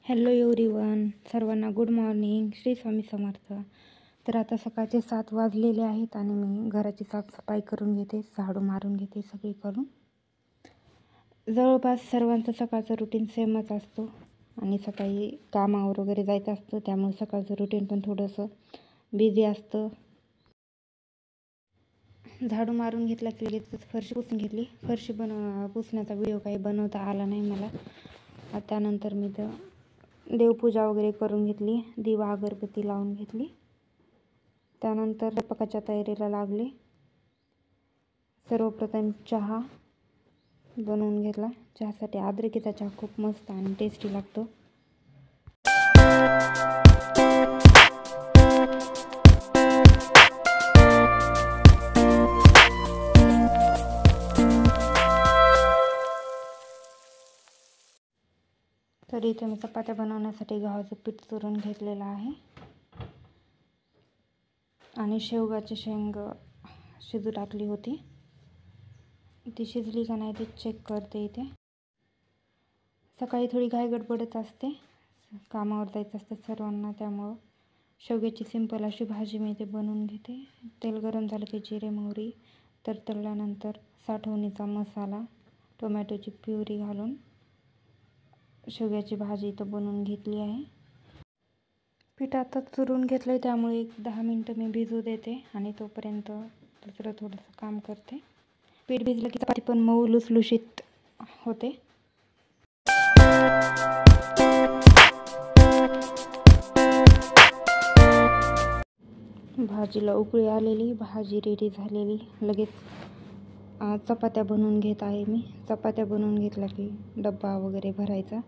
Hello everyone, सर्वांना good morning. Shri Swami Samarth. तर आता सकाळचे 7 वाजलेले आहेत आणि मी घराची साफसफाई करून घेते, झाडू मारून घेते सगळी करून. जवळपास सर्वांचं सकाळचं रुटीन सेमच असतो आणि सकाळी कामावर वगैरे जायचं असतं, त्यामुळे सकाळचं रुटीन पण थोडंसं बिझी असतं. झाडू मारून घेतला की लगेच फरशी पुसून घेतली. फरशी पुसण्याचा व्हिडिओ काही बनवता आला नाही मला. त्यानंतर मी देवपूजा वगैरे करून घेतली, दिवा अगरबत्ती लावून घेतली. त्यानंतर स्वयंपाकाच्या तयारीला लागले. सर्वप्रथम चहा बनवून घेतला. चहासाठी अद्रकीचा चहा खूप मस्त आणि टेस्टी लागतो. तर इथे मी चपात्या बनवण्यासाठी गव्हाचं पीठ चुरून घेतलेलं आहे आणि शेवगाची शेंग शिजू टाकली होती. ती शिजली का नाही ते चेक करते. इथे सकाळी थोडी घाई गडबडच असते, कामावर जायचं असतं सर्वांना, त्यामुळं शेवग्याची सिंपल अशी भाजी मी इथे बनवून घेते. तेल गरम झालं की जिरे मोहरी तळल्यानंतर साठवणीचा मसाला, टोमॅटोची प्युरी घालून शेवग्याची भाजी इथं बनवून घेतली आहे. पीठ आता चुरून घेतलं आहे, त्यामुळे एक 10 मिनटं मी भिजू देते आणि तोपर्यंत दुसरं थोडंसं काम करते. पीठ भिजलं की चपाती पण मऊ लुसलुशीत होते. भाजीला उकळी आलेली, भाजी रेडी झालेली. लगेच चपात्या बनवून घेत आहे मी. चपात्या बनवून घेतला की डब्बा वगैरे भरायचा.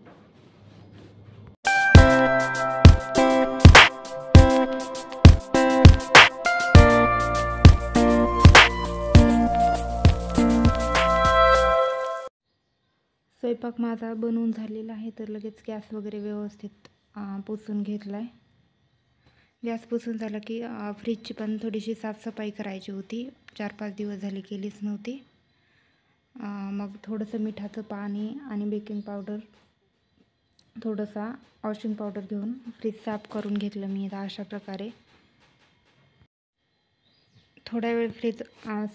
स्वयंपाक माझा बनवून झालेला आहे, तर लगेच गॅस वगैरे व्यवस्थित पुसून घेतला आहे. गॅस पुसून झाला की फ्रीजची पण थोडीशी साफसफाई करायची होती. 4-5 दिवस झाले केलीच नव्हती. मग थोडंसं मिठाचं पाणी आणि बेकिंग पावडर, थोडंसा वॉशिंग पावडर घेऊन फ्रीज साफ करून घेतलं मी अशा प्रकारे. थोड्या वेळ फ्रीज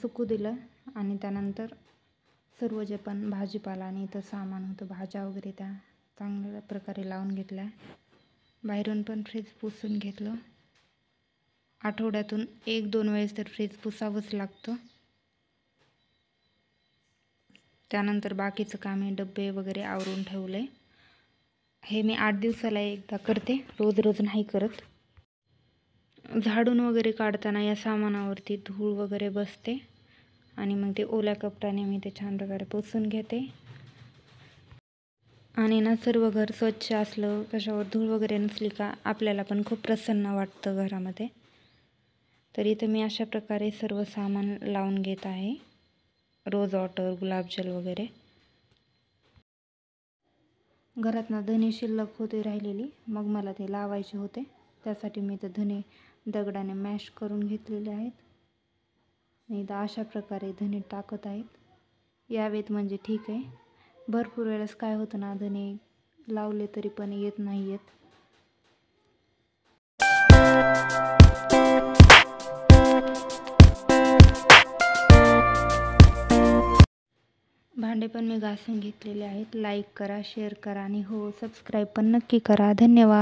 सुकू दिलं आणि त्यानंतर सर्व जे पण भाजीपाला आणि इथं सामान होतं, भाज्या वगैरे, त्या चांगल्या प्रकारे लावून घेतल्या. बाहेरून पण फ्रीज पुसून घेतलं. आठवड्यातून 1-2 वेळेस तर फ्रीज पुसावंच लागतं. त्यानंतर बाकीचं काम हे डब्बे वगैरे आवरून ठेवले. हे मी 8 दिवसाला एकदा करते, रोज रोज नाही करत. झाडून वगैरे काढताना या सामानावरती धूळ वगैरे बसते आणि मग ते ओल्या कपड्याने मी ते छान प्रकारे पुसून घेते. आणि सर्व घर स्वच्छ असलं, कशावर धूळ वगैरे नसली का आपल्याला पण खूप प्रसन्न वाटतं घरामध्ये. तर इथं मी अशा प्रकारे सर्व सामान लावून घेत आहे. रोज वॉटर, गुलाबजल वगैरे. घरातनं धने शिल्लक होते राहिलेली, मग मला ते लावायचे होते. त्यासाठी मी ते धने दगडाने मॅश करून घेतलेले आहेत. आणि अशा प्रकारे धने टाकत आहेत. यावेत म्हणजे ठीक आहे. भरपूर वेळेस काय होतं ना, धने लावले तरी पण येत नाही आहेत. भांडे पण मी घासून घेतलेले आहेत. लाईक करा, शेअर करा आणि हो, सबस्क्राईब पण नक्की करा. धन्यवाद.